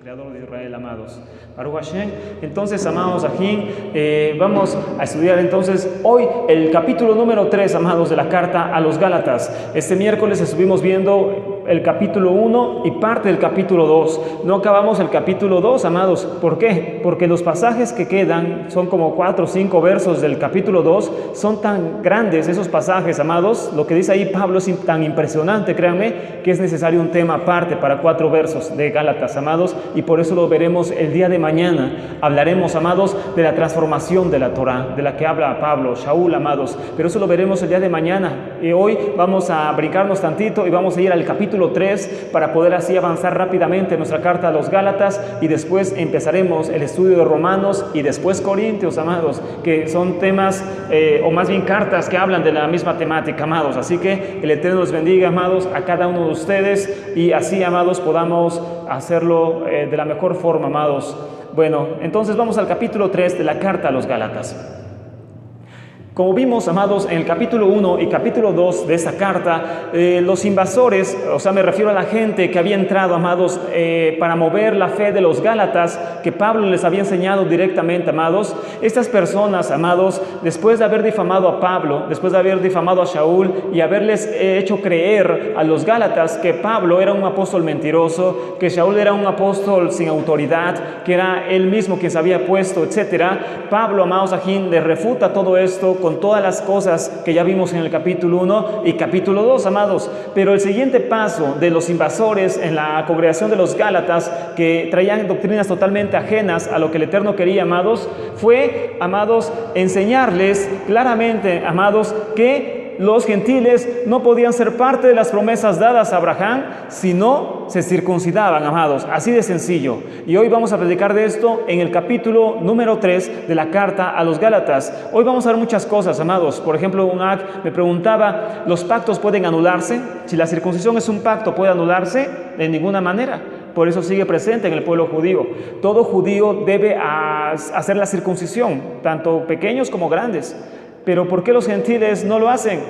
creador de Israel, amados. Baruch Hashem. Entonces, amados Ajín, vamos a estudiar entonces hoy el capítulo número 3, amados, de la carta a los Gálatas. Este miércoles estuvimos viendo el capítulo 1 y parte del capítulo 2. No acabamos el capítulo 2, amados. ¿Por qué? Porque los pasajes que quedan son como 4 o 5 versos del capítulo 2. Son tan grandes esos pasajes, amados. Lo que dice ahí Pablo es tan impresionante, créanme, que es necesario un tema aparte para 4 versos de Gálatas, amados. Y por eso lo veremos el día de mañana. Hablaremos, amados, de la transformación de la Torá, de la que habla Pablo, Shaul, amados. Pero eso lo veremos el día de mañana. Y hoy vamos a brincarnos tantito y vamos a ir al capítulo 3 para poder así avanzar rápidamente en nuestra carta a los Gálatas, y después empezaremos el estudio de Romanos y después Corintios, amados, que son temas o más bien cartas que hablan de la misma temática, amados. Así que el Eterno los bendiga, amados, a cada uno de ustedes, y así, amados, podamos hacerlo de la mejor forma, amados. Bueno, entonces vamos al capítulo 3 de la carta a los Gálatas. Como vimos, amados, en el capítulo 1 y capítulo 2 de esta carta, los invasores, o sea, me refiero a la gente que había entrado, amados, para mover la fe de los Gálatas, que Pablo les había enseñado directamente, amados. Estas personas, amados, después de haber difamado a Pablo, después de haber difamado a Shaul y haberles hecho creer a los Gálatas que Pablo era un apóstol mentiroso, que Shaul era un apóstol sin autoridad, que era él mismo quien se había puesto, etcétera, Pablo, amados, aquí les refuta todo esto con todas las cosas que ya vimos en el capítulo 1 y capítulo 2, amados. Pero el siguiente paso de los invasores en la congregación de los Gálatas, que traían doctrinas totalmente ajenas a lo que el Eterno quería, amados, fue, amados, enseñarles claramente, amados, que los gentiles no podían ser parte de las promesas dadas a Abraham si no se circuncidaban, amados. Así de sencillo. Y hoy vamos a predicar de esto en el capítulo número 3 de la carta a los Gálatas. Hoy vamos a ver muchas cosas, amados. Por ejemplo, un me preguntaba, ¿los pactos pueden anularse? Si la circuncisión es un pacto, ¿puede anularse? De ninguna manera. Por eso sigue presente en el pueblo judío. Todo judío debe hacer la circuncisión, tanto pequeños como grandes. Pero ¿por qué los gentiles no lo hacen?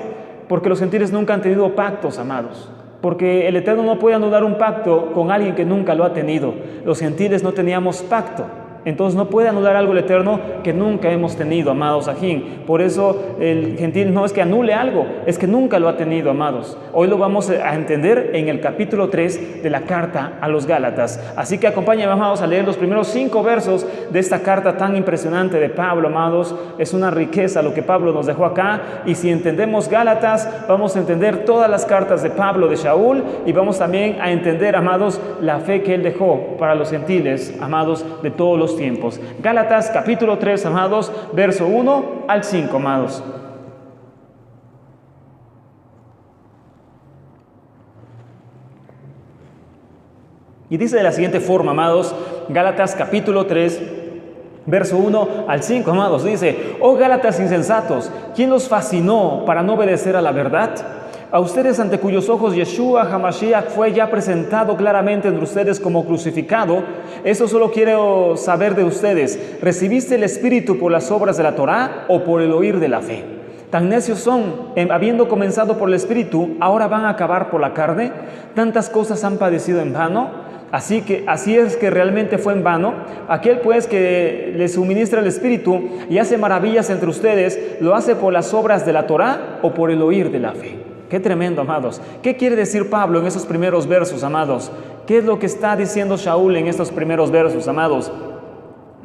Porque los gentiles nunca han tenido pactos, amados. Porque el Eterno no puede anular un pacto con alguien que nunca lo ha tenido. Los gentiles no teníamos pacto. Entonces no puede anular algo el Eterno que nunca hemos tenido, amados Ajín. Por eso el gentil no es que anule algo, es que nunca lo ha tenido, amados. Hoy lo vamos a entender en el capítulo 3 de la carta a los Gálatas. Así que acompáñenme, amados, a leer los primeros 5 versos de esta carta tan impresionante de Pablo, amados. Es una riqueza lo que Pablo nos dejó acá. Y si entendemos Gálatas, vamos a entender todas las cartas de Pablo, de Shaul, y vamos también a entender, amados, la fe que él dejó para los gentiles, amados, de todos los tiempos. Gálatas capítulo 3, amados, verso 1 al 5, amados. Y dice de la siguiente forma, amados, Gálatas capítulo 3, verso 1 al 5, amados, dice: oh Gálatas insensatos, ¿quién los fascinó para no obedecer a la verdad? A ustedes, ante cuyos ojos Yeshua HaMashiach fue ya presentado claramente entre ustedes como crucificado, eso solo quiero saber de ustedes: ¿recibiste el Espíritu por las obras de la Torá o por el oír de la fe? Tan necios son, habiendo comenzado por el Espíritu, ahora van a acabar por la carne. Tantas cosas han padecido en vano. Así es que realmente fue en vano. Aquel pues que les suministra el Espíritu y hace maravillas entre ustedes, ¿lo hace por las obras de la Torá o por el oír de la fe? Qué tremendo, amados. ¿Qué quiere decir Pablo en esos primeros versos, amados? ¿Qué es lo que está diciendo Shaul en estos primeros versos, amados?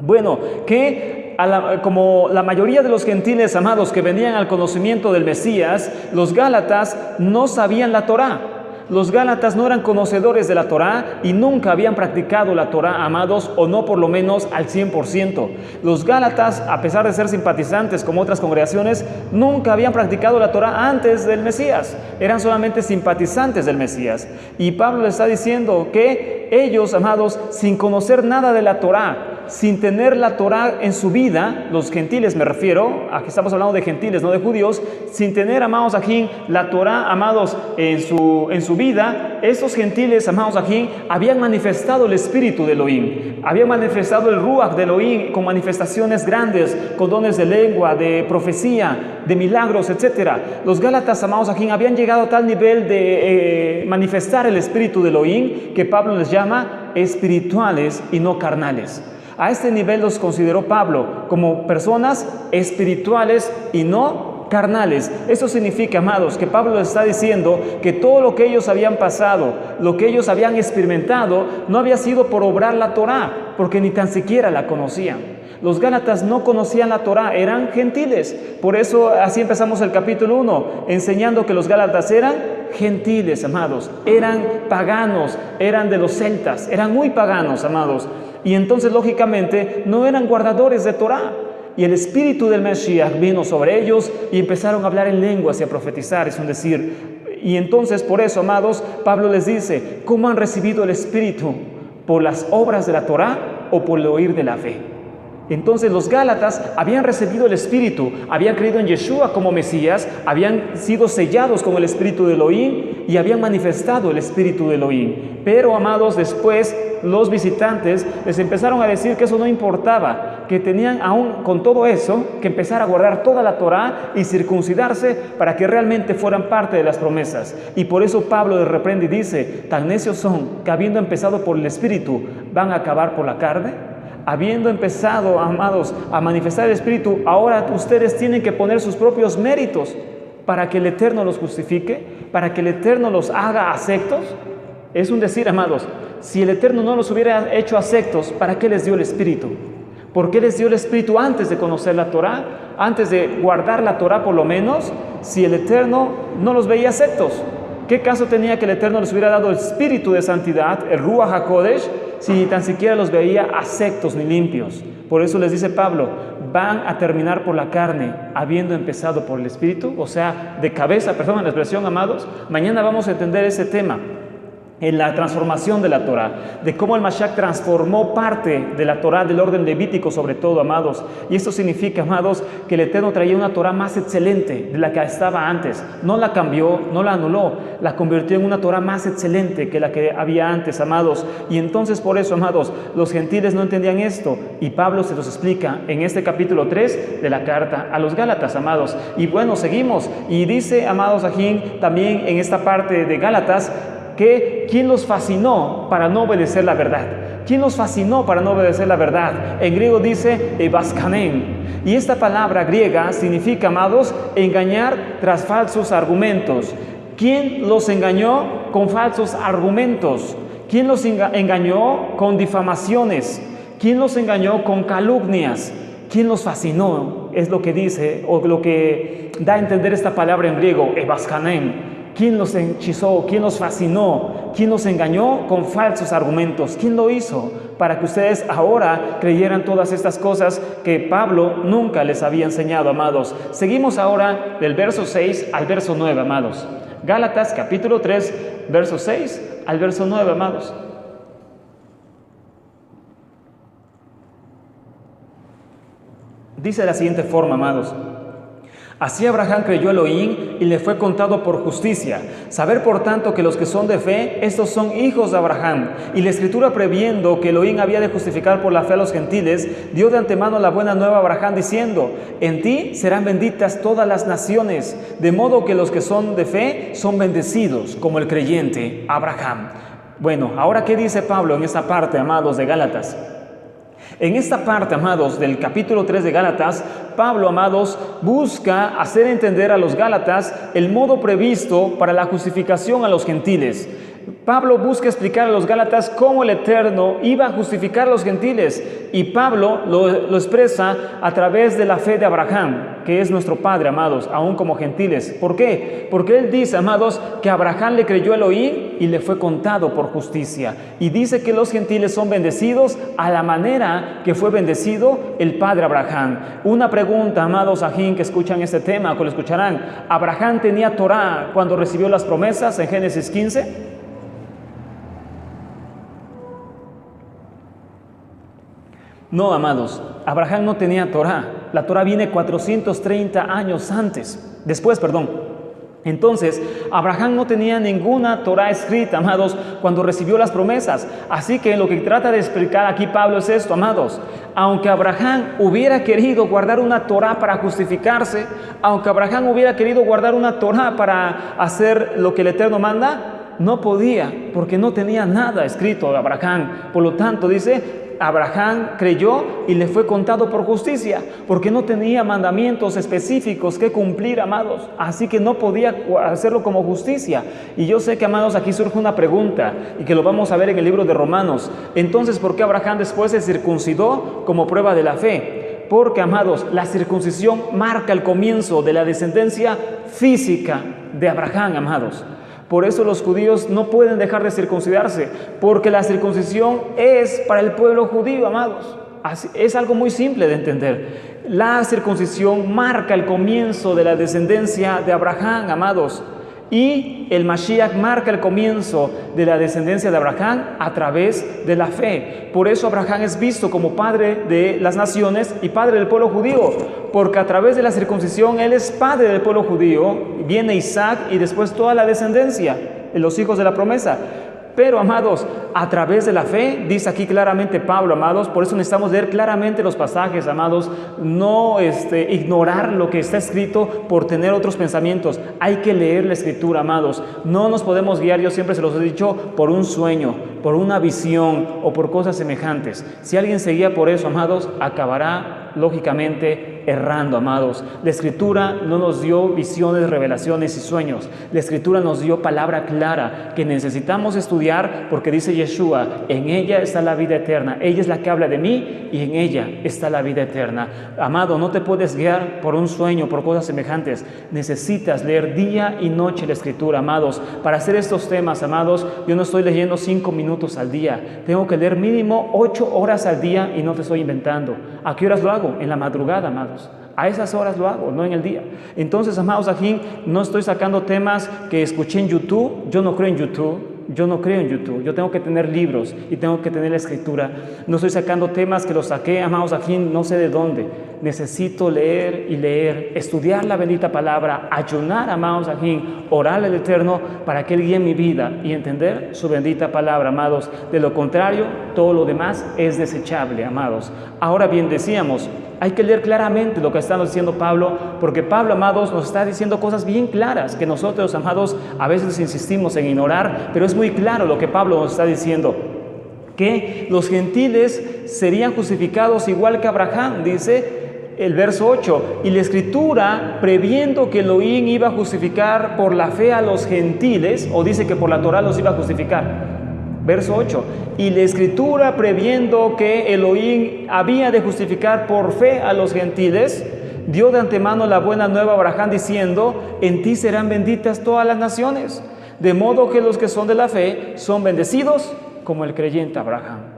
Bueno, que como la mayoría de los gentiles, amados, que venían al conocimiento del Mesías, los Gálatas no sabían la Torá. Los Gálatas no eran conocedores de la Torá y nunca habían practicado la Torá, amados, o no por lo menos al 100%. Los Gálatas, a pesar de ser simpatizantes como otras congregaciones, nunca habían practicado la Torá antes del Mesías. Eran solamente simpatizantes del Mesías. Y Pablo les está diciendo que ellos, amados, sin conocer nada de la Torá, sin tener la Torá en su vida, los gentiles me refiero, aquí estamos hablando de gentiles, no de judíos, sin tener, amados aquí, la Torá, amados, en su vida, esos gentiles, amados aquí, habían manifestado el espíritu de Elohim, habían manifestado el Ruach de Elohim con manifestaciones grandes, con dones de lengua, de profecía, de milagros, etc. Los Gálatas, amados aquí, habían llegado a tal nivel de manifestar el espíritu de Elohim que Pablo les llama espirituales y no carnales. A este nivel los consideró Pablo como personas espirituales y no carnales. Eso significa, amados, que Pablo les está diciendo que todo lo que ellos habían pasado, lo que ellos habían experimentado, no había sido por obrar la Torá, porque ni tan siquiera la conocían. Los gálatas no conocían la Torá, eran gentiles. Por eso así empezamos el capítulo 1, enseñando que los gálatas eran gentiles, amados. Eran paganos, eran de los celtas, eran muy paganos, amados. Y entonces, lógicamente, no eran guardadores de Torá. Y el espíritu del Mesías vino sobre ellos y empezaron a hablar en lenguas y a profetizar, es un decir. Y entonces, por eso, amados, Pablo les dice, ¿cómo han recibido el espíritu? ¿Por las obras de la Torá o por el oír de la fe? Entonces los gálatas habían recibido el Espíritu, habían creído en Yeshua como Mesías, habían sido sellados con el Espíritu de Elohim y habían manifestado el Espíritu de Elohim. Pero, amados, después los visitantes les empezaron a decir que eso no importaba, que tenían aún con todo eso que empezar a guardar toda la Torá y circuncidarse para que realmente fueran parte de las promesas. Y por eso Pablo les reprende y dice, tan necios son que habiendo empezado por el Espíritu, van a acabar por la carne. Habiendo empezado, amados, a manifestar el Espíritu, ahora ustedes tienen que poner sus propios méritos para que el Eterno los justifique, para que el Eterno los haga aceptos. Es un decir, amados, si el Eterno no los hubiera hecho aceptos, ¿para qué les dio el Espíritu? ¿Por qué les dio el Espíritu antes de conocer la Torá? Antes de guardar la Torá por lo menos, si el Eterno no los veía aceptos. ¿Qué caso tenía que el Eterno les hubiera dado el Espíritu de santidad, el Ruach HaKodesh, si ni tan siquiera los veía aceptos ni limpios? Por eso les dice Pablo, van a terminar por la carne, habiendo empezado por el Espíritu, o sea, de cabeza, perdón la expresión, amados. Mañana vamos a entender ese tema, en la transformación de la Torá, de cómo el Mashiach transformó parte de la Torá del orden levítico sobre todo, amados. Y esto significa, amados, que el Eterno traía una Torá más excelente de la que estaba antes. No la cambió, no la anuló, la convirtió en una Torá más excelente que la que había antes, amados. Y entonces por eso, amados, los gentiles no entendían esto. Y Pablo se los explica en este capítulo 3 de la carta a los Gálatas, amados. Y bueno, seguimos. Y dice, amados, aquí también en esta parte de Gálatas, que ¿quién los fascinó para no obedecer la verdad? ¿Quién los fascinó para no obedecer la verdad? En griego dice ebaskanem. Y esta palabra griega significa, amados, engañar tras falsos argumentos. ¿Quién los engañó con falsos argumentos? ¿Quién los engañó con difamaciones? ¿Quién los engañó con calumnias? ¿Quién los fascinó? Es lo que dice, o lo que da a entender esta palabra en griego, ebaskanem. ¿Quién los hechizó? ¿Quién los fascinó? ¿Quién los engañó con falsos argumentos? ¿Quién lo hizo? Para que ustedes ahora creyeran todas estas cosas que Pablo nunca les había enseñado, amados. Seguimos ahora del verso 6 al verso 9, amados. Gálatas capítulo 3, verso 6 al verso 9, amados. Dice de la siguiente forma, amados. Así Abraham creyó a Elohim y le fue contado por justicia. Saber por tanto que los que son de fe, estos son hijos de Abraham. Y la Escritura, previendo que Elohim había de justificar por la fe a los gentiles, dio de antemano la buena nueva a Abraham diciendo, en ti serán benditas todas las naciones, de modo que los que son de fe son bendecidos, como el creyente Abraham. Bueno, ahora ¿qué dice Pablo en esta parte, amados, de Gálatas? En esta parte, amados, del capítulo 3 de Gálatas, Pablo, amados, busca hacer entender a los Gálatas el modo previsto para la justificación a los gentiles. Pablo busca explicar a los Gálatas cómo el Eterno iba a justificar a los gentiles. Y Pablo lo expresa a través de la fe de Abraham, que es nuestro padre, amados, aún como gentiles. ¿Por qué? Porque él dice, amados, que Abraham le creyó a Elohim y le fue contado por justicia. Y dice que los gentiles son bendecidos a la manera que fue bendecido el padre Abraham. Una pregunta, amados, ajín, que escuchan este tema, que lo escucharán. ¿Abraham tenía Torá cuando recibió las promesas en Génesis 15? No, amados, Abraham no tenía Torá. La Torá viene 430 años después. Entonces, Abraham no tenía ninguna Torá escrita, amados, cuando recibió las promesas. Así que lo que trata de explicar aquí Pablo es esto, amados. Aunque Abraham hubiera querido guardar una Torá para justificarse, aunque Abraham hubiera querido guardar una Torá para hacer lo que el Eterno manda, no podía, porque no tenía nada escrito de Abraham. Por lo tanto, dice, Abraham creyó y le fue contado por justicia, porque no tenía mandamientos específicos que cumplir, amados. Así que no podía hacerlo como justicia. Y yo sé que, amados, aquí surge una pregunta, y que lo vamos a ver en el libro de Romanos. Entonces, ¿por qué Abraham después se circuncidó como prueba de la fe? Porque, amados, la circuncisión marca el comienzo de la descendencia física de Abraham, amados. Por eso los judíos no pueden dejar de circuncidarse, porque la circuncisión es para el pueblo judío, amados. Es algo muy simple de entender. La circuncisión marca el comienzo de la descendencia de Abraham, amados. Y el Mashiach marca el comienzo de la descendencia de Abraham a través de la fe. Por eso Abraham es visto como padre de las naciones y padre del pueblo judío, porque a través de la circuncisión él es padre del pueblo judío, viene Isaac y después toda la descendencia, los hijos de la promesa. Pero, amados, a través de la fe, dice aquí claramente Pablo, amados, por eso necesitamos leer claramente los pasajes, amados, no ignorar lo que está escrito por tener otros pensamientos. Hay que leer la escritura, amados. No nos podemos guiar, yo siempre se los he dicho, por un sueño, por una visión o por cosas semejantes. Si alguien se guía por eso, amados, acabará lógicamente errando, amados. La Escritura no nos dio visiones, revelaciones y sueños. La Escritura nos dio palabra clara que necesitamos estudiar, porque dice Yeshua, en ella está la vida eterna. Ella es la que habla de mí y en ella está la vida eterna. Amado, no te puedes guiar por un sueño, por cosas semejantes. Necesitas leer día y noche la Escritura, amados. Para hacer estos temas, amados, yo no estoy leyendo 5 minutos al día. Tengo que leer mínimo 8 horas al día y no te estoy inventando. ¿A qué horas lo hago? En la madrugada, amados. A esas horas lo hago, no en el día. Entonces, amados, aquí no estoy sacando temas que escuché en YouTube. Yo no creo en YouTube. Yo tengo que tener libros y tengo que tener la Escritura. No estoy sacando temas que los saqué, amados, aquí no sé de dónde. Necesito leer y leer, estudiar la bendita palabra, ayunar, amados, aquí, orar al Eterno para que Él guíe mi vida y entender su bendita palabra, amados. De lo contrario, todo lo demás es desechable, amados. Ahora bien, decíamos, hay que leer claramente lo que está diciendo Pablo, porque Pablo, amados, nos está diciendo cosas bien claras que nosotros, amados, a veces insistimos en ignorar, pero es muy claro lo que Pablo nos está diciendo, que los gentiles serían justificados igual que Abraham, dice el verso 8, y la Escritura, previendo que Elohim iba a justificar por la fe a los gentiles, o dice que por la Torah los iba a justificar. Verso 8, y la Escritura, previendo que Elohim había de justificar por fe a los gentiles, dio de antemano la buena nueva a Abraham diciendo, en ti serán benditas todas las naciones, de modo que los que son de la fe son bendecidos como el creyente Abraham.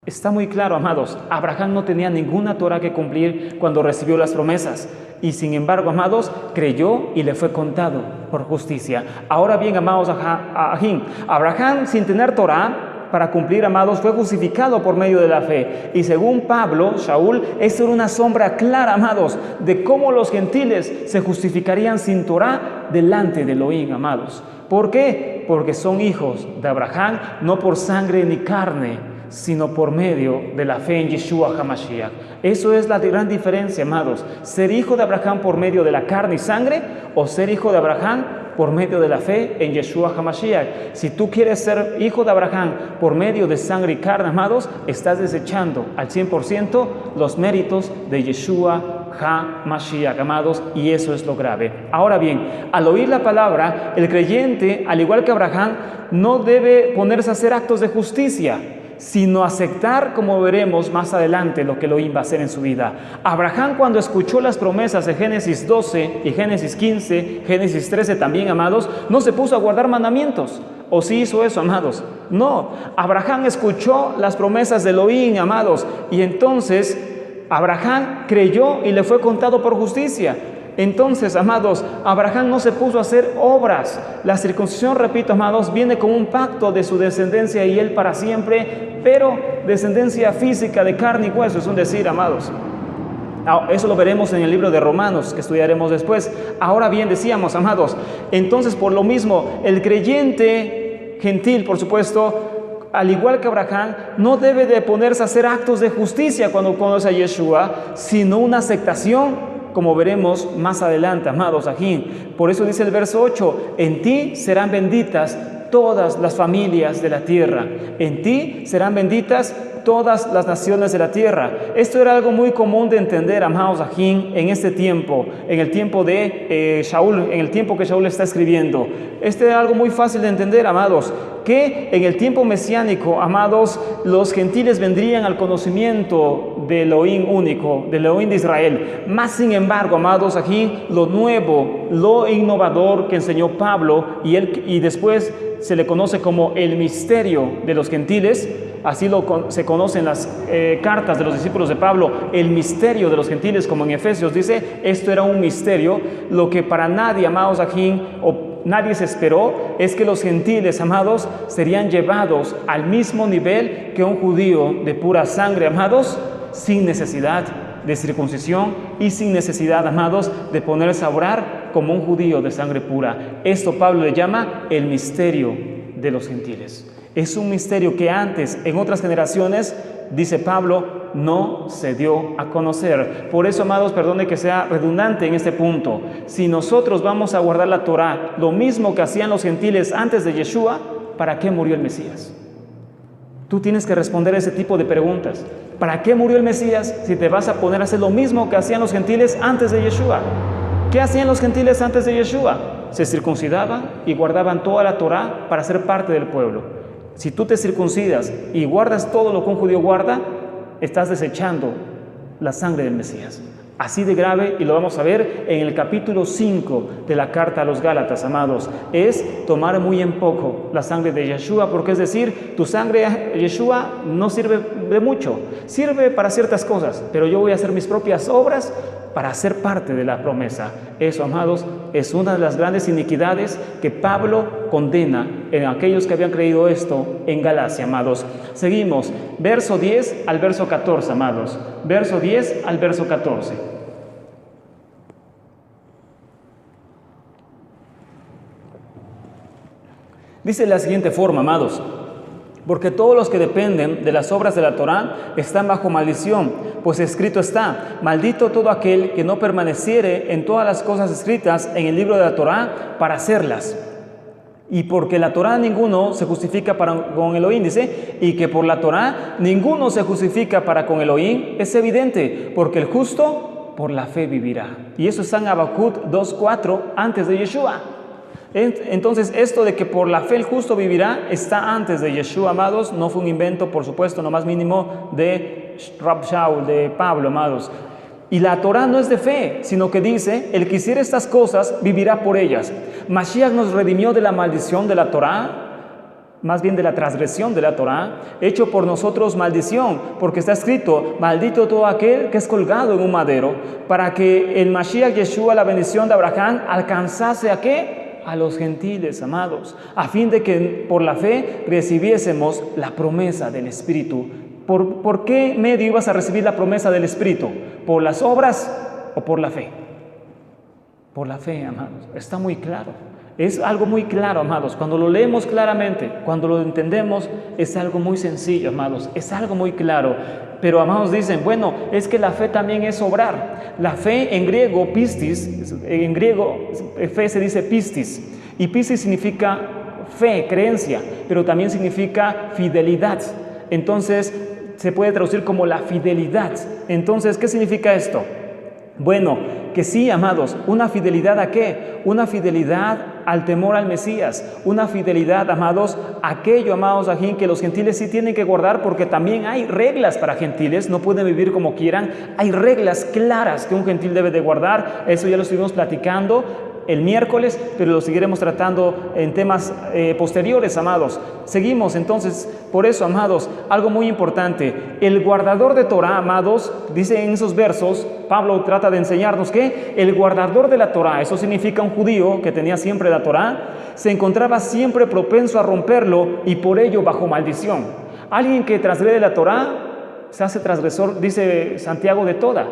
Está muy claro, amados, Abraham no tenía ninguna Torah que cumplir cuando recibió las promesas. Y sin embargo, amados, creyó y le fue contado por justicia. Ahora bien, amados, Abraham, sin tener Torah para cumplir, amados, fue justificado por medio de la fe. Y según Pablo, Shaul, esto era una sombra clara, amados, de cómo los gentiles se justificarían sin Torah delante de Elohim, amados. ¿Por qué? Porque son hijos de Abraham, no por sangre ni carne, sino por medio de la fe en Yeshua HaMashiach. Eso es la gran diferencia, amados. Ser hijo de Abraham por medio de la carne y sangre, o ser hijo de Abraham por medio de la fe en Yeshua HaMashiach. Si tú quieres ser hijo de Abraham por medio de sangre y carne, amados, estás desechando al 100% los méritos de Yeshua HaMashiach, amados, y eso es lo grave. Ahora bien, al oír la palabra, el creyente, al igual que Abraham, no debe ponerse a hacer actos de justicia, sino aceptar, como veremos más adelante, lo que Elohim va a hacer en su vida. Abraham, cuando escuchó las promesas de Génesis 12 y Génesis 15, Génesis 13 también, amados, no se puso a guardar mandamientos. ¿O sí hizo eso, amados? No, Abraham escuchó las promesas de Elohim, amados, y entonces Abraham creyó y le fue contado por justicia. Entonces, amados, Abraham no se puso a hacer obras. La circuncisión, repito, amados, viene como un pacto de su descendencia y él para siempre, pero descendencia física de carne y hueso, es un decir, amados. Eso lo veremos en el libro de Romanos, que estudiaremos después. Ahora bien, decíamos, amados, entonces por lo mismo, el creyente gentil, por supuesto, al igual que Abraham, no debe de ponerse a hacer actos de justicia cuando conoce a Yeshua, sino una aceptación, como veremos más adelante, amados, aquí. Por eso dice el verso 8, en ti serán benditas todas las familias de la tierra. En ti serán benditas todas las naciones de la tierra. Esto era algo muy común de entender, amados ajín, en este tiempo, en el tiempo de Shaul, en el tiempo que Shaul está escribiendo. Este era algo muy fácil de entender, amados, que en el tiempo mesiánico, amados, los gentiles vendrían al conocimiento del Elohim único, del Elohim de Israel. Más sin embargo, amados, aquí lo nuevo, lo innovador que enseñó Pablo y después se le conoce como el misterio de los gentiles. Así se conocen las cartas de los discípulos de Pablo, el misterio de los gentiles, como en Efesios dice, esto era un misterio. Lo que para nadie, amados aquí, o nadie se esperó, es que los gentiles, amados, serían llevados al mismo nivel que un judío de pura sangre, amados, sin necesidad de circuncisión y sin necesidad, amados, de ponerse a orar como un judío de sangre pura. Esto Pablo le llama el misterio de los gentiles. Es un misterio que antes, en otras generaciones, dice Pablo, no se dio a conocer. Por eso, amados, perdone que sea redundante en este punto. Si nosotros vamos a guardar la Torá, lo mismo que hacían los gentiles antes de Yeshua, ¿para qué murió el Mesías? Tú tienes que responder ese tipo de preguntas. ¿Para qué murió el Mesías si te vas a poner a hacer lo mismo que hacían los gentiles antes de Yeshua? ¿Qué hacían los gentiles antes de Yeshua? Se circuncidaban y guardaban toda la Torá para ser parte del pueblo. Si tú te circuncidas y guardas todo lo que un judío guarda, estás desechando la sangre del Mesías. Así de grave, y lo vamos a ver en el capítulo 5 de la carta a los Gálatas, amados, es tomar muy en poco la sangre de Yeshua, porque es decir, tu sangre, Yeshua, no sirve de mucho, sirve para ciertas cosas, pero yo voy a hacer mis propias obras para ser parte de la promesa. Eso, amados, es una de las grandes iniquidades que Pablo condena en aquellos que habían creído esto en Galacia, amados. Seguimos, verso 10 al verso 14, amados. Verso 10 al verso 14. Dice de la siguiente forma, amados: porque todos los que dependen de las obras de la Torá están bajo maldición, pues escrito está: maldito todo aquel que no permaneciere en todas las cosas escritas en el libro de la Torá para hacerlas. Y porque la Torá ninguno se justifica con Elohim, dice, y que por la Torá ninguno se justifica para con Elohim, es evidente, porque el justo por la fe vivirá. Y eso está en Habacuc 2:4, antes de Yeshua. Entonces, esto de que por la fe el justo vivirá está antes de Yeshua, amados. No fue un invento, por supuesto, no más mínimo de Rab Shaul, de Pablo, amados. Y la Torá no es de fe, sino que dice: el que hiciera estas cosas vivirá por ellas. Mashiach nos redimió de la maldición de la Torá, más bien de la transgresión de la Torá, hecho por nosotros maldición, porque está escrito: maldito todo aquel que es colgado en un madero, para que el Mashiach Yeshua, la bendición de Abraham, alcanzase ¿a qué? A los gentiles, amados, a fin de que por la fe recibiésemos la promesa del Espíritu. ¿Por qué medio ibas a recibir la promesa del Espíritu? ¿Por las obras o por la fe? Por la fe, amados. Está muy claro. Es algo muy claro, amados. Cuando lo leemos claramente, cuando lo entendemos, es algo muy sencillo, amados. Es algo muy claro. Pero, amados, dicen, bueno, es que la fe también es obrar. La fe en griego, pistis, en griego fe se dice pistis. Y pistis significa fe, creencia, pero también significa fidelidad. Entonces, se puede traducir como la fidelidad. Entonces, ¿qué significa esto? Bueno, que sí, amados, una fidelidad ¿a qué? Una fidelidad al temor al Mesías, una fidelidad, amados, aquello, amados, aquí que los gentiles sí tienen que guardar, porque también hay reglas para gentiles, no pueden vivir como quieran, hay reglas claras que un gentil debe de guardar. Eso ya lo estuvimos platicando el miércoles, pero lo seguiremos tratando en temas posteriores, amados. Seguimos entonces, por eso, amados, algo muy importante, el guardador de Torah, amados, dice en esos versos, Pablo trata de enseñarnos que el guardador de la Torah, eso significa un judío que tenía siempre la Torah, se encontraba siempre propenso a romperlo y por ello bajo maldición. Alguien que transgrede la Torah se hace transgresor, dice Santiago, de toda.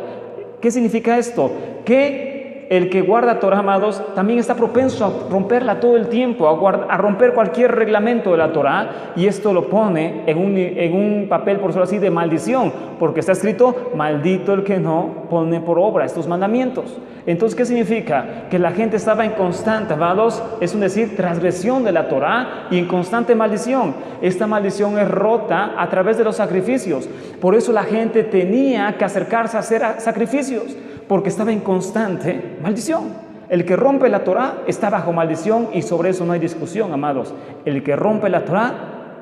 ¿Qué significa esto? Que el que guarda Torah, amados, también está propenso a romperla todo el tiempo, a romper cualquier reglamento de la Torah, y esto lo pone en un papel, por decirlo así, de maldición, porque está escrito: maldito el que no pone por obra estos mandamientos. Entonces, ¿qué significa? Que la gente estaba en constante, amados, es decir, transgresión de la Torah y en constante maldición. Esta maldición es rota a través de los sacrificios. Por eso la gente tenía que acercarse a hacer sacrificios, porque estaba en constante maldición. El que rompe la Torah está bajo maldición, y sobre eso no hay discusión, amados. El que rompe la Torah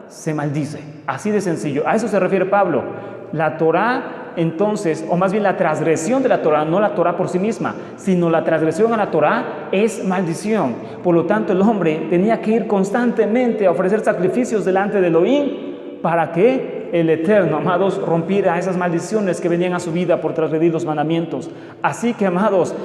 se maldice, así de sencillo. A eso se refiere Pablo. La Torah, entonces, o más bien la transgresión de la Torah, no la Torah por sí misma, sino la transgresión a la Torah es maldición. Por lo tanto, el hombre tenía que ir constantemente a ofrecer sacrificios delante de Elohim para que el Eterno, amados, rompiera esas maldiciones que venían a su vida por transgredir los mandamientos. Así que, amados,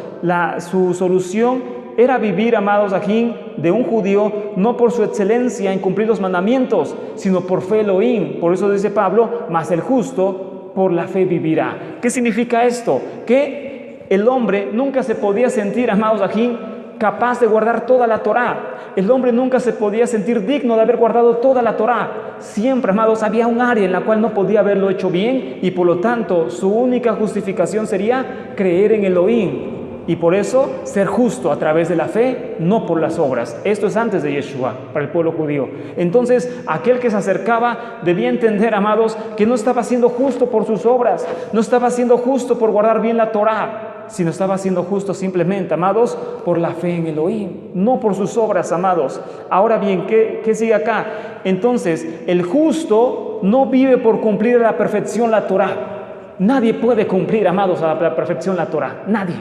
su solución era vivir, amados, aquí de un judío, no por su excelencia en cumplir los mandamientos, sino por fe Elohim. Por eso dice Pablo: mas el justo por la fe vivirá. ¿Qué significa esto? Que el hombre nunca se podía sentir, amados, aquí capaz de guardar toda la Torah. El hombre nunca se podía sentir digno de haber guardado toda la Torah. Siempre, amados, había un área en la cual no podía haberlo hecho bien, y por lo tanto su única justificación sería creer en Elohim, y por eso ser justo a través de la fe, no por las obras. Esto es antes de Yeshua, para el pueblo judío. Entonces, aquel que se acercaba debía entender, amados, que no estaba siendo justo por sus obras, no estaba siendo justo por guardar bien la Torah, sino estaba siendo justo simplemente, amados, por la fe en Elohim, no por sus obras, amados. Ahora bien, ¿qué sigue acá? Entonces, el justo no vive por cumplir a la perfección la Torah. Nadie puede cumplir, amados, a la perfección la Torah. Nadie.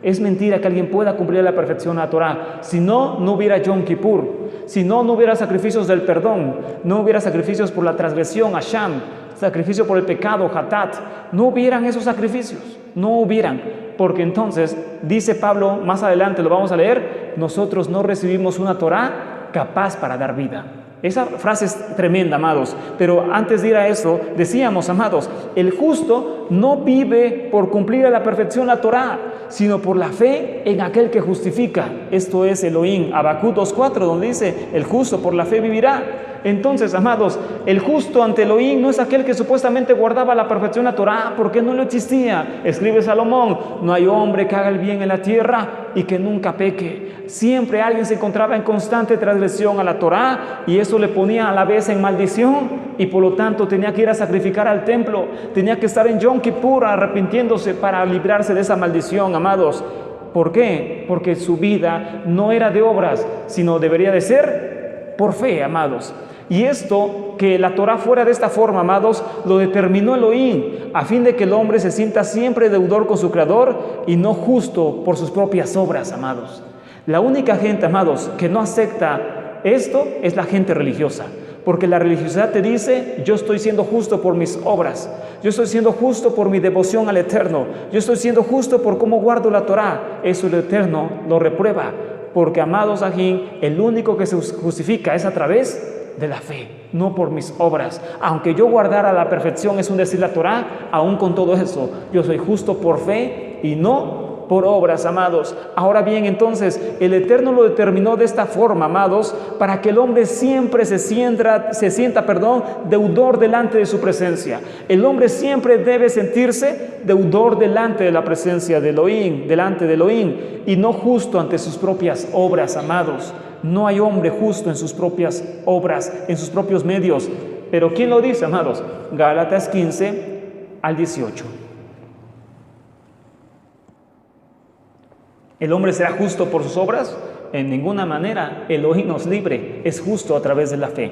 Es mentira que alguien pueda cumplir a la perfección la Torah. Si no, no hubiera Yom Kippur. Si no, no hubiera sacrificios del perdón. No hubiera sacrificios por la transgresión, Asham, sacrificio por el pecado, Hatat. No hubieran esos sacrificios. No hubieran. Porque entonces, dice Pablo, más adelante lo vamos a leer: nosotros no recibimos una Torah capaz para dar vida. Esa frase es tremenda, amados. Pero antes de ir a eso, decíamos, amados, el justo no vive por cumplir a la perfección la Torah, sino por la fe en aquel que justifica. Esto es Elohim. Habacuc 2:4, donde dice: el justo por la fe vivirá. Entonces, amados, el justo ante Elohim no es aquel que supuestamente guardaba la perfección la Torah, porque no lo existía. Escribe Salomón: no hay hombre que haga el bien en la tierra y que nunca peque. Siempre alguien se encontraba en constante transgresión a la Torah, y eso le ponía a la vez en maldición, y por lo tanto tenía que ir a sacrificar al templo, tenía que estar en Yom Kippur arrepintiéndose para librarse de esa maldición, amados. ¿Por qué? Porque su vida no era de obras, sino debería de ser por fe, amados. Y esto, que la Torah fuera de esta forma, amados, lo determinó Elohim, a fin de que el hombre se sienta siempre deudor con su Creador y no justo por sus propias obras, amados. La única gente, amados, que no acepta esto es la gente religiosa, porque la religiosidad te dice: yo estoy siendo justo por mis obras, yo estoy siendo justo por mi devoción al Eterno, yo estoy siendo justo por cómo guardo la Torah. Eso el Eterno lo reprueba, porque, amados, aquí el único que se justifica es a través de la fe, no por mis obras. Aunque yo guardara a la perfección, es un decir, la Torah, aún con todo eso, yo soy justo por fe y no por obras, amados. Ahora bien, entonces, el Eterno lo determinó de esta forma, amados, para que el hombre siempre se sienta, deudor delante de su presencia. El hombre siempre debe sentirse deudor delante de la presencia de Elohim, delante de Elohim, y no justo ante sus propias obras, amados. No hay hombre justo en sus propias obras, en sus propios medios. Pero ¿quién lo dice, amados? Gálatas 15 al 18. ¿El hombre será justo por sus obras? En ninguna manera. Elohim nos libre, es justo a través de la fe.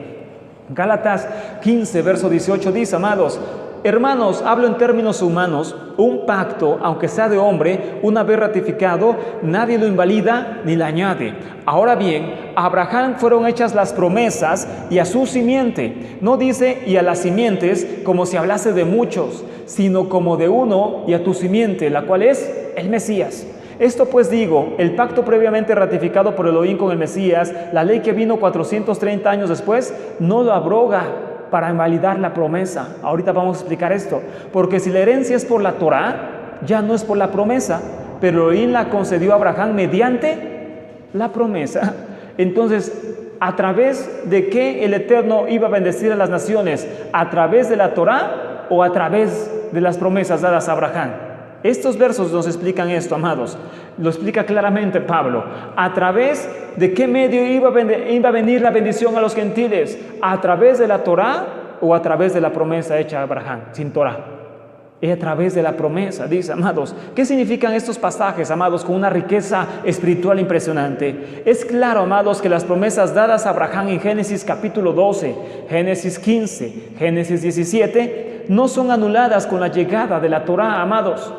Gálatas 15, verso 18 dice, amados: hermanos, hablo en términos humanos, un pacto, aunque sea de hombre, una vez ratificado, nadie lo invalida ni le añade. Ahora bien, a Abraham fueron hechas las promesas y a su simiente. No dice y a las simientes como si hablase de muchos, sino como de uno, y a tu simiente, la cual es el Mesías. Esto pues digo, el pacto previamente ratificado por Elohim con el Mesías, la ley que vino 430 años después, no lo abroga para invalidar la promesa. Ahorita vamos a explicar esto. Porque si la herencia es por la Torah, ya no es por la promesa. pero Elohim la concedió a Abraham mediante la promesa. Entonces, ¿a través de qué el Eterno iba a bendecir a las naciones? ¿A través de la Torá o a través de las promesas dadas a Abraham? Estos versos nos explican esto, amados. Lo explica claramente Pablo. ¿A través de qué medio iba a venir la bendición a los gentiles? ¿A través de la Torá o a través de la promesa hecha a Abraham sin Torá? Es a través de la promesa, dice, amados. ¿Qué significan estos pasajes, amados, con una riqueza espiritual impresionante? Es claro, amados, que las promesas dadas a Abraham en Génesis capítulo 12, Génesis 15, Génesis 17, no son anuladas con la llegada de la Torá, amados.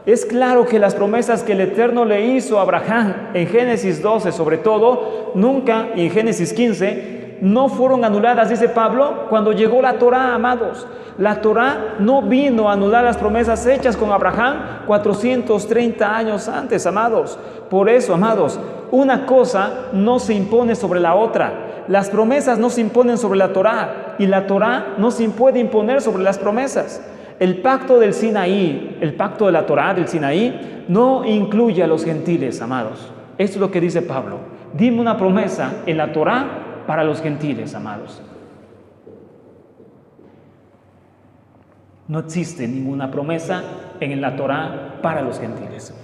Es claro que las promesas que el Eterno le hizo a Abraham en Génesis 12, sobre todo, nunca, y en Génesis 15, no fueron anuladas, dice Pablo, cuando llegó la Torá, amados. La Torá no vino a anular las promesas hechas con Abraham 430 años antes, amados. Por eso, amados, una cosa no se impone sobre la otra. Las promesas no se imponen sobre la Torá y la Torá no se puede imponer sobre las promesas. El pacto del Sinaí, el pacto de la Torá del Sinaí, no incluye a los gentiles, amados. Esto es lo que dice Pablo. Dime una promesa en la Torá para los gentiles, amados. No existe ninguna promesa en la Torá para los gentiles.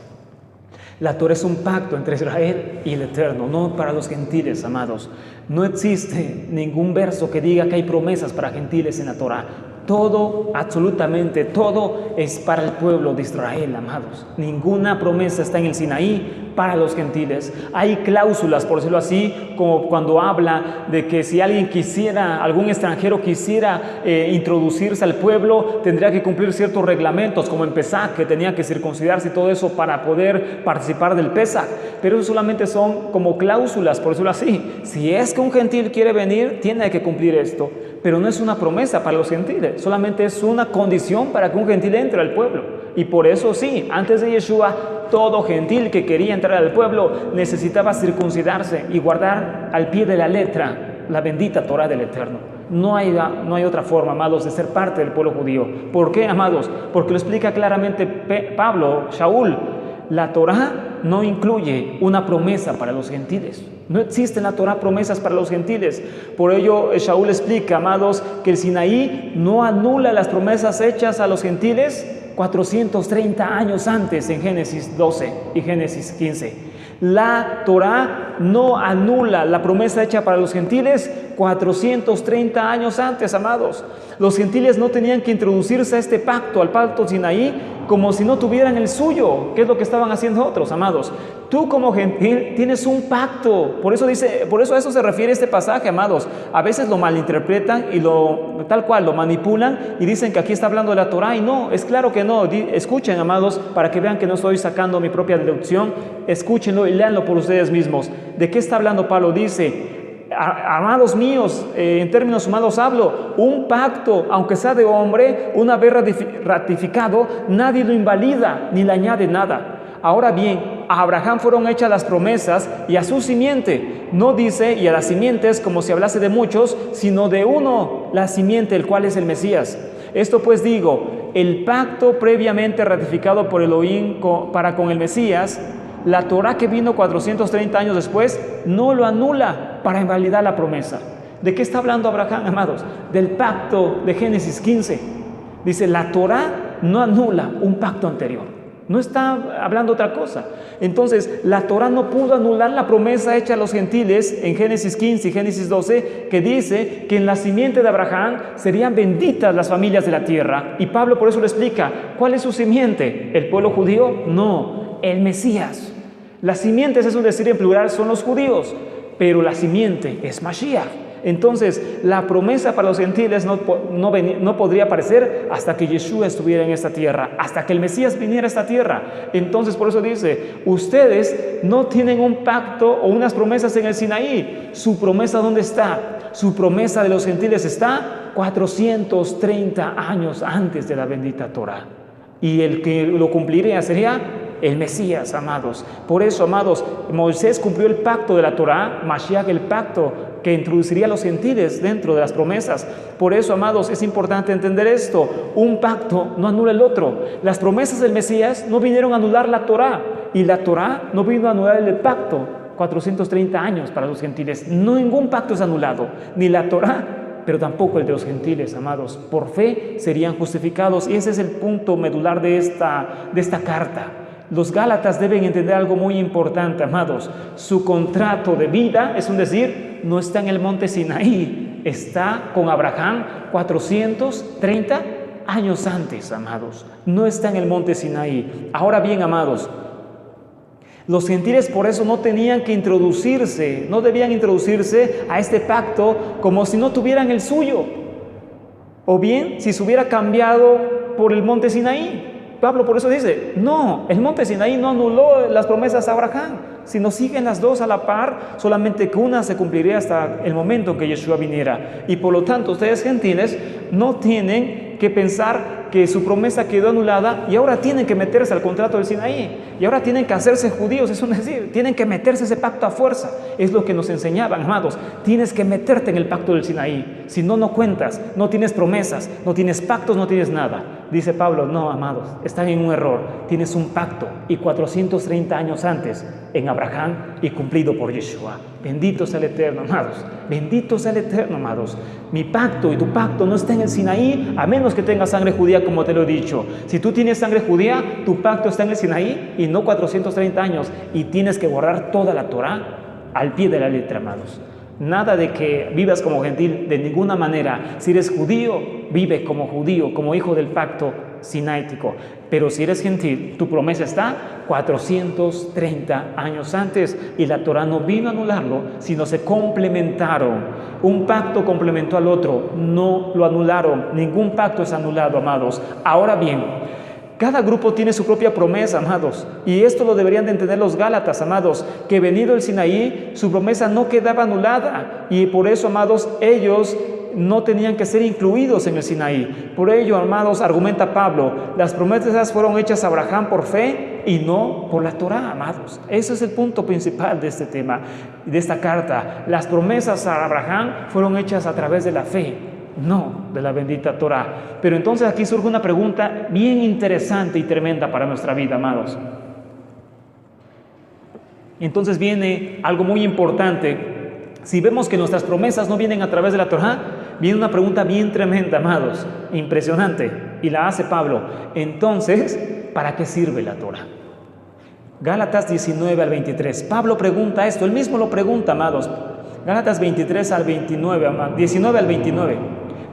La Torá es un pacto entre Israel y el Eterno, no para los gentiles, amados. No existe ningún verso que diga que hay promesas para gentiles en la Torá. Todo, absolutamente todo, es para el pueblo de Israel, amados. Ninguna promesa está en el Sinaí para los gentiles. Hay cláusulas, por decirlo así, como cuando habla de que si alguien quisiera, algún extranjero quisiera introducirse al pueblo, tendría que cumplir ciertos reglamentos, como en Pesach, que tenía que circuncidarse y todo eso para poder participar del Pesach. Pero eso solamente son como cláusulas, por decirlo así. Si es que un gentil quiere venir, tiene que cumplir esto. Pero no es una promesa para los gentiles, solamente es una condición para que un gentil entre al pueblo. Y por eso sí, antes de Yeshua, todo gentil que quería entrar al pueblo necesitaba circuncidarse y guardar al pie de la letra la bendita Torá del Eterno. No hay otra forma, amados, de ser parte del pueblo judío. ¿Por qué, amados? Porque lo explica claramente Pablo, Shaul. La Torá no incluye una promesa para los gentiles. No existe en la Torá promesas para los gentiles. Por ello, Shaul explica, amados, que el Sinaí no anula las promesas hechas a los gentiles 430 años antes en Génesis 12 y Génesis 15. La Torá no anula la promesa hecha para los gentiles 430 años antes, amados. Los gentiles no tenían que introducirse a este pacto, al pacto Sinaí, como si no tuvieran el suyo, que es lo que estaban haciendo otros, amados. Tú como gentil tienes un pacto. Por eso a eso se refiere este pasaje, amados. A veces lo malinterpretan y tal cual lo manipulan y dicen que aquí está hablando de la Torá, y no, es claro que no. Escuchen, amados, para que vean que no estoy sacando mi propia deducción. Escúchenlo y léanlo por ustedes mismos. ¿De qué está hablando Pablo? Dice: amados míos, en términos humanos hablo, un pacto, aunque sea de hombre, una vez ratificado, nadie lo invalida ni le añade nada. Ahora bien, a Abraham fueron hechas las promesas y a su simiente. No dice y a las simientes como si hablase de muchos, sino de uno, la simiente, el cual es el Mesías. Esto pues digo, el pacto previamente ratificado por Elohim para con el Mesías, la Torá que vino 430 años después, no lo anula para invalidar la promesa. ¿De qué está hablando Abraham, amados? Del pacto de Génesis 15. Dice, la Torá no anula un pacto anterior. No está hablando otra cosa. Entonces, la Torá no pudo anular la promesa hecha a los gentiles en Génesis 15 y Génesis 12, que dice que en la simiente de Abraham serían benditas las familias de la tierra. Y Pablo por eso le explica, ¿cuál es su simiente? ¿El pueblo judío? No, el Mesías. Las simientes, es un decir en plural, son los judíos, pero la simiente es Mashiach. Entonces, la promesa para los gentiles no podría aparecer hasta que Yeshua estuviera en esta tierra, hasta que el Mesías viniera a esta tierra. Entonces, por eso dice, ustedes no tienen un pacto o unas promesas en el Sinaí. ¿Su promesa dónde está? Su promesa de los gentiles está 430 años antes de la bendita Torá. Y el que lo cumpliría sería el Mesías, amados. Por eso, amados, Moisés cumplió el pacto de la Torá, Mashiach el pacto que introduciría a los gentiles dentro de las promesas. Por eso, amados, es importante entender esto. Un pacto no anula el otro. Las promesas del Mesías no vinieron a anular la Torá. y la Torá no vino a anular el pacto. 430 años para los gentiles. No, ningún pacto es anulado, ni la Torá, pero tampoco el de los gentiles, amados. Por fe serían justificados, y ese es el punto medular de esta carta. Los Gálatas deben entender algo muy importante, amados. Su contrato de vida, es decir, no está en el monte Sinaí, está con Abraham 430 años antes, amados. No está en el monte Sinaí. Ahora bien, amados, los gentiles por eso no tenían que introducirse, no debían introducirse a este pacto como si no tuvieran el suyo, o bien si se hubiera cambiado por el monte Sinaí. Pablo por eso dice, no, el monte Sinaí no anuló las promesas a Abraham, sino siguen las dos a la par, solamente que una se cumpliría hasta el momento que Yeshua viniera. Y por lo tanto, ustedes gentiles no tienen que pensar que su promesa quedó anulada y ahora tienen que meterse al contrato del Sinaí, y ahora tienen que hacerse judíos, es decir, tienen que meterse ese pacto a fuerza. Es lo que nos enseñaban, amados, tienes que meterte en el pacto del Sinaí, si no, no cuentas, no tienes promesas, no tienes pactos, no tienes nada. Dice Pablo, no, amados, están en un error, tienes un pacto, y 430 años antes en Abraham y cumplido por Yeshua. Bendito sea el Eterno, amados, bendito sea el Eterno, amados. Mi pacto y tu pacto no está en el Sinaí, a menos que tengas sangre judía, como te lo he dicho. Si tú tienes sangre judía, tu pacto está en el Sinaí y no 430 años, y tienes que borrar toda la Torá al pie de la letra, amados. Nada de que vivas como gentil, de ninguna manera. Si eres judío, vive como judío, como hijo del pacto sinaítico. Pero si eres gentil, tu promesa está 430 años antes, y la Torá no vino a anularlo, sino se complementaron. Un pacto complementó al otro, no lo anularon. Ningún pacto es anulado, amados. Ahora bien, cada grupo tiene su propia promesa, amados, y esto lo deberían de entender los Gálatas, amados, que venido el Sinaí, su promesa no quedaba anulada, y por eso, amados, ellos no tenían que ser incluidos en el Sinaí. Por ello, amados, argumenta Pablo, las promesas fueron hechas a Abraham por fe y no por la Torá, amados. Ese es el punto principal de este tema, de esta carta. Las promesas a Abraham fueron hechas a través de la fe, no de la bendita Torá. Pero entonces aquí surge una pregunta bien interesante y tremenda para nuestra vida, amados. Entonces viene algo muy importante. Si vemos que nuestras promesas no vienen a través de la Torá, viene una pregunta bien tremenda, amados, impresionante, y la hace Pablo. Entonces, ¿para qué sirve la Torá? Gálatas 19 al 23. Pablo pregunta esto, él mismo lo pregunta, amados. Gálatas 23 al 29, 19 al 29.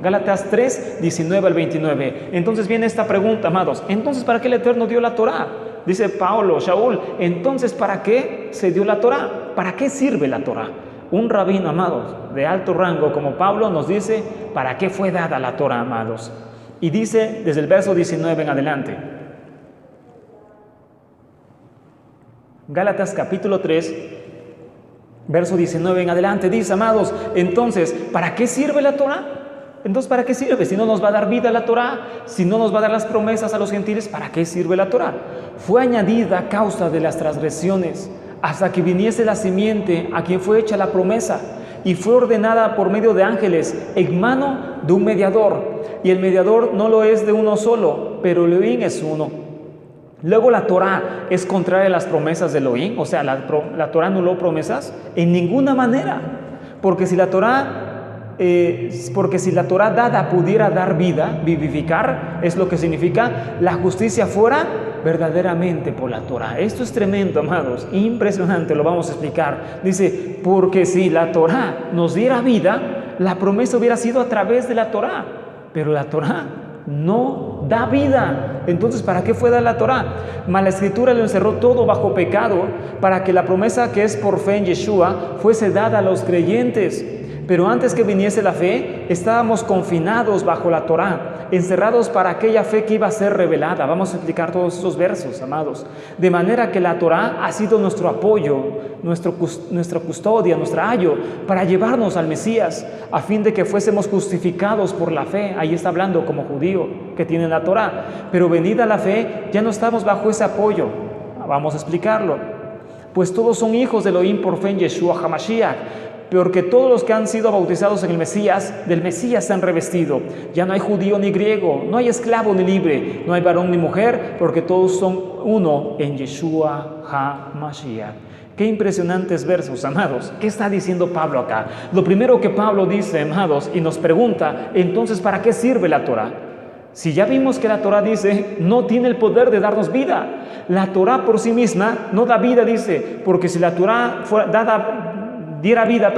Gálatas 3, 19 al 29. Entonces viene esta pregunta, amados. Entonces, ¿para qué el Eterno dio la Torá? Dice Pablo, Shaul, entonces, ¿para qué se dio la Torá? ¿Para qué sirve la Torá? Un rabino, amados, de alto rango como Pablo nos dice, ¿para qué fue dada la Torá, amados? Y dice desde el verso 19 en adelante. Gálatas capítulo 3, verso 19 en adelante, dice, amados, entonces, ¿para qué sirve la Torá? Entonces, ¿para qué sirve? Si no nos va a dar vida la Torá, si no nos va a dar las promesas a los gentiles, ¿para qué sirve la Torá? Fue añadida a causa de las transgresiones, hasta que viniese la simiente a quien fue hecha la promesa, y fue ordenada por medio de ángeles en mano de un mediador, y el mediador no lo es de uno solo, pero Elohim es uno. Luego la Torá es contraria a las promesas de Elohim, o sea, la Torá anuló promesas en ninguna manera, porque si la Torá dada pudiera dar vida, vivificar, es lo que significa la justicia fuera verdaderamente por la Torá. Esto es tremendo, amados, impresionante, lo vamos a explicar. Dice, porque si la Torá nos diera vida, la promesa hubiera sido a través de la Torá, pero la Torá no da vida. Entonces, ¿para qué fue dar la Torá? Mas la Escritura lo encerró todo bajo pecado, para que la promesa que es por fe en Yeshua fuese dada a los creyentes. Pero antes que viniese la fe, estábamos confinados bajo la Torá, encerrados para aquella fe que iba a ser revelada. Vamos a explicar todos esos versos, amados. De manera que la Torá ha sido nuestro apoyo, nuestra custodia, nuestra ayo, para llevarnos al Mesías, a fin de que fuésemos justificados por la fe. Ahí está hablando como judío que tiene la Torá. Pero venida la fe, ya no estamos bajo ese apoyo. Vamos a explicarlo. Pues todos son hijos de Elohim por fe en Yeshua HaMashiach. porque todos los que han sido bautizados en el Mesías, del Mesías se han revestido. Ya no hay judío ni griego, no hay esclavo ni libre, no hay varón ni mujer, porque todos son uno en Yeshua HaMashiach. Qué impresionantes versos, amados. ¿Qué está diciendo Pablo acá? Lo primero que Pablo dice, amados, y nos pregunta, entonces, ¿para qué sirve la Torah? Si ya vimos que la Torah dice, no tiene el poder de darnos vida. La Torah por sí misma no da vida, dice, porque si la Torah diera vida,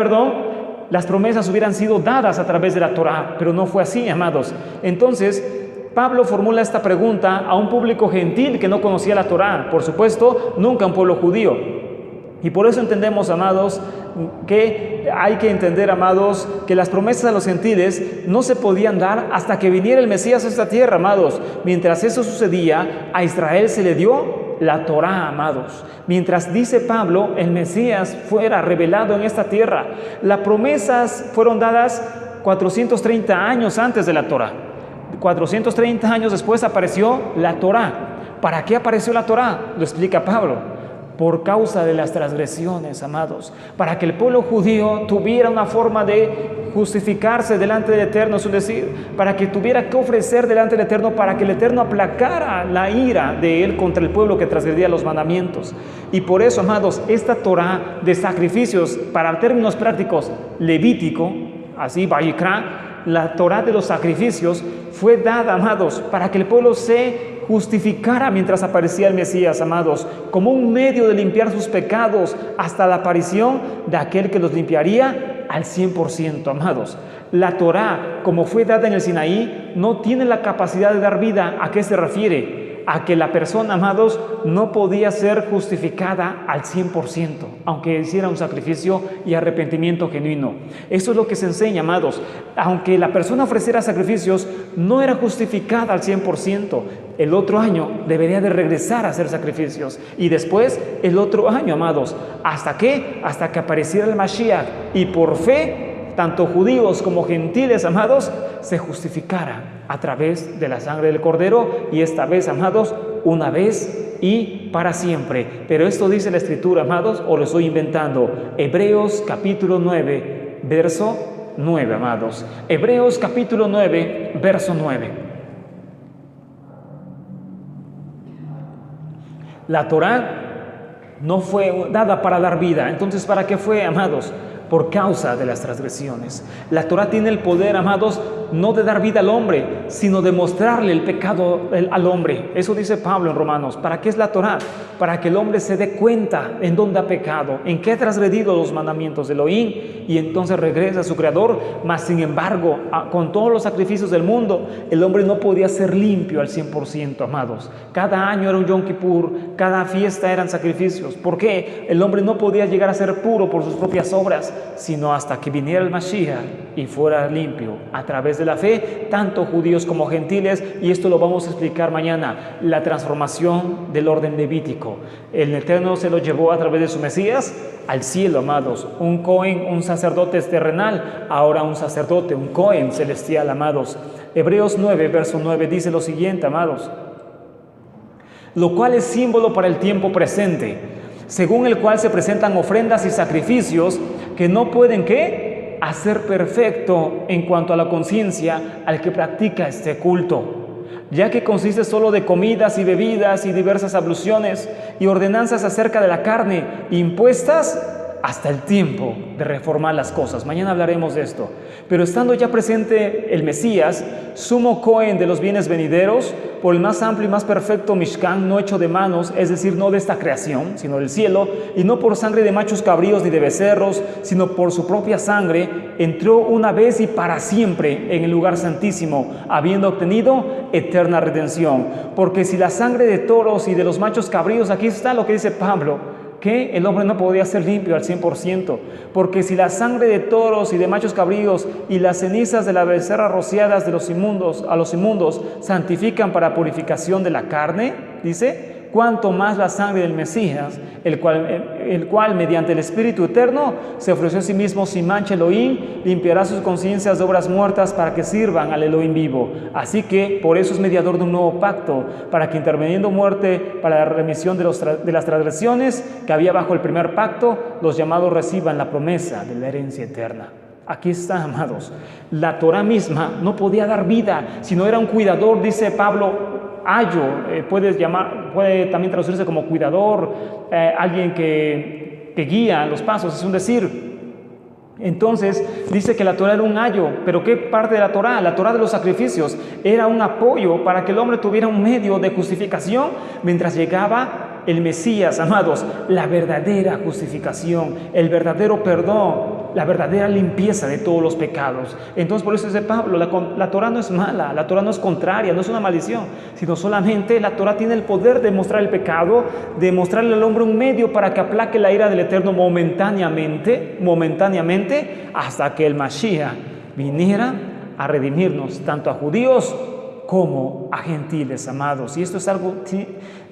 las promesas hubieran sido dadas a través de la Torah, pero no fue así, amados. Entonces, Pablo formula esta pregunta a un público gentil que no conocía la Torah, por supuesto, nunca un pueblo judío. Y por eso entendemos, amados, que hay que entender, amados, que las promesas a los gentiles no se podían dar hasta que viniera el Mesías a esta tierra, amados. Mientras eso sucedía, a Israel se le dio la Torah, amados. Mientras, dice Pablo, el Mesías fuera revelado en esta tierra. Las promesas fueron dadas 430 años antes de la Torah. 430 años después apareció la Torah. ¿Para qué apareció la Torah? Lo explica Pablo. Por causa de las transgresiones, amados, para que el pueblo judío tuviera una forma de justificarse delante del Eterno, es decir, para que tuviera que ofrecer delante del Eterno, para que el Eterno aplacara la ira de él contra el pueblo que transgredía los mandamientos. Y por eso, amados, esta Torah de sacrificios, para términos prácticos, levítico, así, Vayikra, la Torah de los sacrificios, fue dada, amados, para que el pueblo se justificara mientras aparecía el Mesías, amados, como un medio de limpiar sus pecados hasta la aparición de aquel que los limpiaría al 100%, amados. La Torah, como fue dada en el Sinaí, no tiene la capacidad de dar vida. ¿A qué se refiere? A que la persona, amados, no podía ser justificada al 100%, aunque hiciera un sacrificio y arrepentimiento genuino. Eso es lo que se enseña, amados. Aunque la persona ofreciera sacrificios, no era justificada al 100%. El otro año debería de regresar a hacer sacrificios. Y después, el otro año, amados. ¿Hasta qué? Hasta que apareciera el Mashiach. Y por fe, tanto judíos como gentiles, amados, se justificara a través de la sangre del Cordero, y esta vez, amados, una vez y para siempre. Pero esto dice la Escritura, amados, o lo estoy inventando. Hebreos capítulo 9, verso 9, amados. Hebreos capítulo 9, verso 9. La Torah no fue dada para dar vida. Entonces, ¿para qué fue, amados? Por causa de las transgresiones. La Torah tiene el poder, amados, no de dar vida al hombre, sino de mostrarle el pecado al hombre. Eso dice Pablo en Romanos. ¿Para qué es la Torah? Para que el hombre se dé cuenta en dónde ha pecado, en qué ha transgredido los mandamientos de Elohim, y entonces regresa a su Creador. Mas, sin embargo, con todos los sacrificios del mundo, el hombre no podía ser limpio al 100%, amados. Cada año era un Yom Kippur, cada fiesta eran sacrificios. ¿Por qué? El hombre no podía llegar a ser puro por sus propias obras, sino hasta que viniera el Mashiach y fuera limpio a través de la fe, tanto judíos como gentiles. Y esto lo vamos a explicar mañana, la transformación del orden levítico. El Eterno se lo llevó a través de su Mesías al cielo, amados. Un Cohen, un sacerdote terrenal, ahora un sacerdote, un Cohen celestial, amados. Hebreos 9, verso 9 dice lo siguiente, amados: lo cual es símbolo para el tiempo presente, según el cual se presentan ofrendas y sacrificios que no pueden, ¿qué?, hacer perfecto en cuanto a la conciencia al que practica este culto, ya que consiste solo de comidas y bebidas y diversas abluciones y ordenanzas acerca de la carne impuestas hasta el tiempo de reformar las cosas. Mañana hablaremos de esto. Pero estando ya presente el Mesías, sumo Cohen de los bienes venideros, por el más amplio y más perfecto Mishkan, no hecho de manos, es decir, no de esta creación, sino del cielo, y no por sangre de machos cabríos ni de becerros, sino por su propia sangre, entró una vez y para siempre en el lugar santísimo, habiendo obtenido eterna redención. Porque si la sangre de toros y de los machos cabríos, aquí está lo que dice Pablo, que el hombre no podía ser limpio al 100%, porque si la sangre de toros y de machos cabríos y las cenizas de la becerra rociadas de los inmundos a los inmundos santifican para purificación de la carne, dice, cuanto más la sangre del Mesías, el cual mediante el Espíritu Eterno se ofreció a sí mismo sin mancha Elohim, limpiará sus conciencias de obras muertas para que sirvan al Elohim vivo. Así que por eso es mediador de un nuevo pacto, para que interviniendo muerte para la remisión de las transgresiones que había bajo el primer pacto, los llamados reciban la promesa de la herencia eterna. Aquí está, amados. La Torah misma no podía dar vida, sino era un cuidador, dice Pablo, ayo, puede también traducirse como cuidador, alguien que guía los pasos, es un decir. Entonces dice que la Torah era un ayo, pero ¿qué parte de la Torah? La Torah de los sacrificios era un apoyo para que el hombre tuviera un medio de justificación mientras llegaba el Mesías, amados, la verdadera justificación, el verdadero perdón, la verdadera limpieza de todos los pecados. Entonces por eso dice Pablo, la Torah no es mala, la Torah no es contraria, no es una maldición, sino solamente la Torah tiene el poder de mostrar el pecado, de mostrarle al hombre un medio para que aplaque la ira del Eterno momentáneamente, hasta que el Mashiach viniera a redimirnos, tanto a judíos como a gentiles, amados. Y esto es algo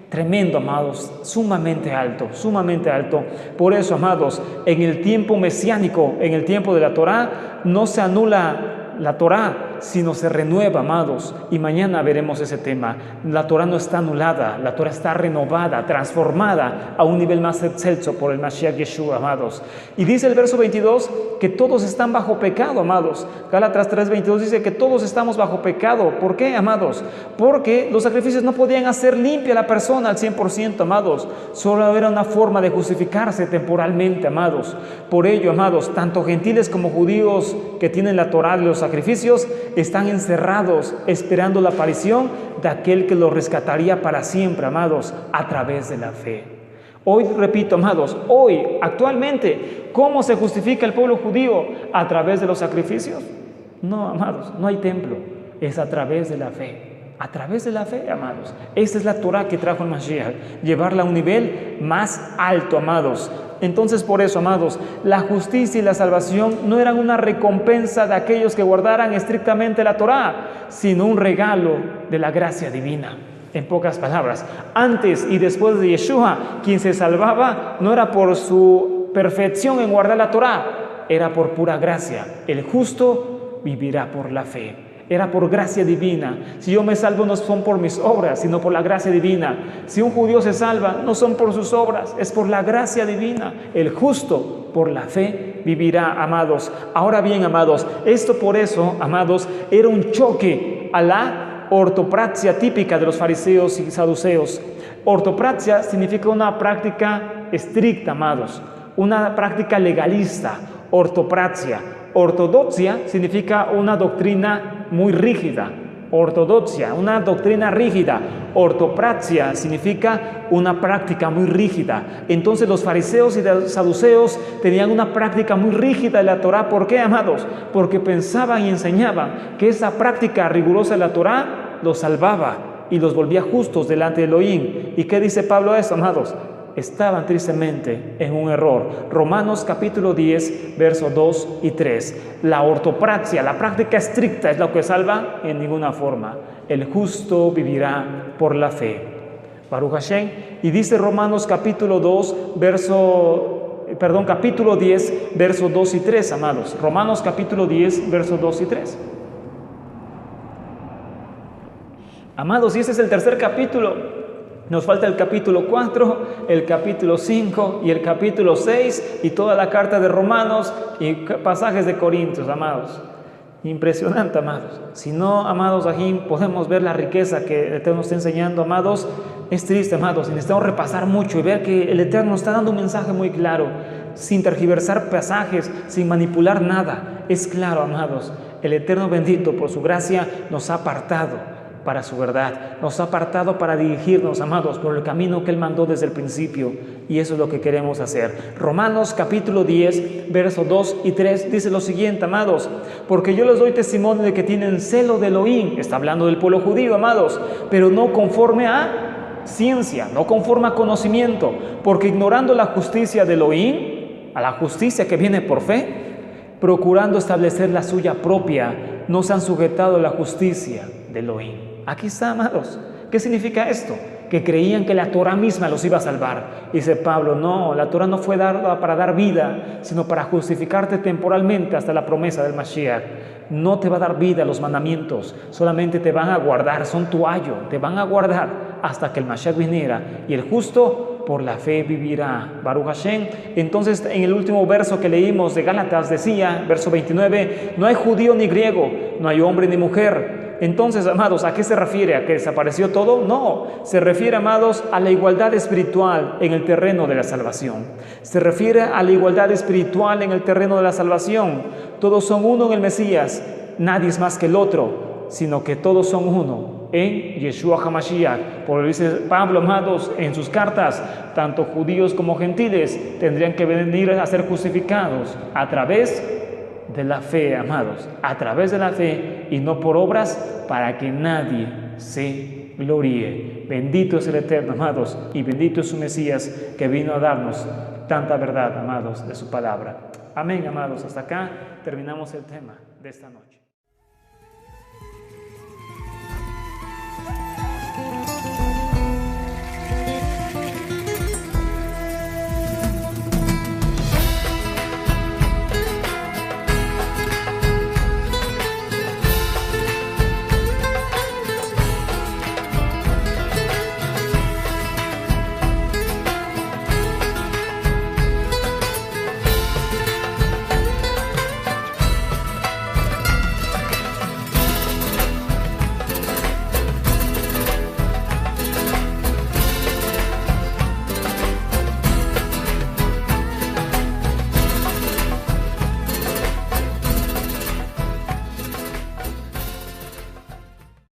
tremendo, amados, sumamente alto. Por eso, amados, en el tiempo mesiánico, en el tiempo de la Torah, no se anula la Torah, sino se renueva, amados. Y mañana veremos ese tema. La Torah no está anulada, la Torah está renovada, transformada a un nivel más excelso por el Mashiach Yeshua, amados. Y dice el verso 22 que todos están bajo pecado, amados. Gálatas 3:22 dice que todos estamos bajo pecado. ¿Por qué, amados? Porque los sacrificios no podían hacer limpia a la persona al 100%, amados. Solo era una forma de justificarse temporalmente, amados. Por ello, amados, tanto gentiles como judíos que tienen la Torah de los sacrificios están encerrados esperando la aparición de aquel que los rescataría para siempre, amados, a través de la fe. Hoy, repito, amados, actualmente, ¿cómo se justifica el pueblo judío? ¿A través de los sacrificios? No, amados, no hay templo, es a través de la fe. A través de la fe, amados. Esta es la Torah que trajo el Mashiach, llevarla a un nivel más alto, amados. Entonces, por eso, amados, la justicia y la salvación no eran una recompensa de aquellos que guardaran estrictamente la Torah, sino un regalo de la gracia divina. En pocas palabras, antes y después de Yeshua, quien se salvaba no era por su perfección en guardar la Torah, era por pura gracia. El justo vivirá por la fe. Era por gracia divina. Si yo me salvo no son por mis obras, sino por la gracia divina. Si un judío se salva, no son por sus obras, es por la gracia divina. El justo por la fe vivirá, amados. Ahora bien, amados, esto por eso, amados, era un choque a la ortopraxia típica de los fariseos y saduceos. Ortopraxia significa una práctica estricta, amados, una práctica legalista. Ortopraxia. Ortodoxia significa una doctrina muy rígida. Ortodoxia, una doctrina rígida. Ortopraxia significa una práctica muy rígida. Entonces los fariseos y los saduceos tenían una práctica muy rígida de la Torah. ¿Por qué, amados? Porque pensaban y enseñaban que esa práctica rigurosa de la Torah los salvaba y los volvía justos delante de Elohim. ¿Y qué dice Pablo a eso, amados? Estaban tristemente en un error. Romanos capítulo 10, versos 2 y 3. La ortopraxia, la práctica estricta es lo que salva en ninguna forma. El justo vivirá por la fe. Baruch Hashem. Y dice Romanos capítulo 10, versos 2 y 3, amados. Romanos capítulo 10, versos 2 y 3. Amados, y este es el tercer capítulo. Nos falta el capítulo 4, el capítulo 5 y el capítulo 6 y toda la carta de Romanos y pasajes de Corintios, amados. Impresionante, amados. Si no, amados, aquí podemos ver la riqueza que el Eterno está enseñando, amados. Es triste, amados, y necesitamos repasar mucho y ver que el Eterno está dando un mensaje muy claro, sin tergiversar pasajes, sin manipular nada. Es claro, amados, el Eterno bendito por su gracia nos ha apartado para su verdad, nos ha apartado para dirigirnos, amados, por el camino que Él mandó desde el principio, y eso es lo que queremos hacer. Romanos capítulo 10, versos 2 y 3 dice lo siguiente, amados: porque yo les doy testimonio de que tienen celo de Elohim, está hablando del pueblo judío, amados, pero no conforme a ciencia, no conforme a conocimiento, porque ignorando la justicia de Elohim, a la justicia que viene por fe, procurando establecer la suya propia, no se han sujetado a la justicia de Elohim. Aquí está, amados. ¿Qué significa esto? Que que creían que la Torah misma los iba a salvar. Dice Pablo, no, la Torah no fue dada para dar vida, sino para justificarte temporalmente hasta la promesa del Mashiach. No te va a dar vida los mandamientos, solamente te van a guardar, son tu ayo, te van a guardar hasta que el Mashiach viniera, y el justo por la fe vivirá. Baruch Hashem. Entonces, en el último verso que leímos de Gálatas decía, verso 29, no hay judío ni griego, no hay hombre ni mujer. Entonces, amados, ¿a qué se refiere? ¿A que desapareció todo? No, se refiere, amados, a la igualdad espiritual en el terreno de la salvación. Se refiere a la igualdad espiritual en el terreno de la salvación. Todos son uno en el Mesías, nadie es más que el otro, sino que todos son uno en Yeshua HaMashiach. Por lo dice Pablo, amados, en sus cartas, tanto judíos como gentiles tendrían que venir a ser justificados a través de la fe, amados, a través de la fe y no por obras, para que nadie se gloríe. Bendito es el Eterno, amados, y bendito es su Mesías, que vino a darnos tanta verdad, amados, de su palabra. Amén, amados. Hasta acá terminamos el tema de esta noche.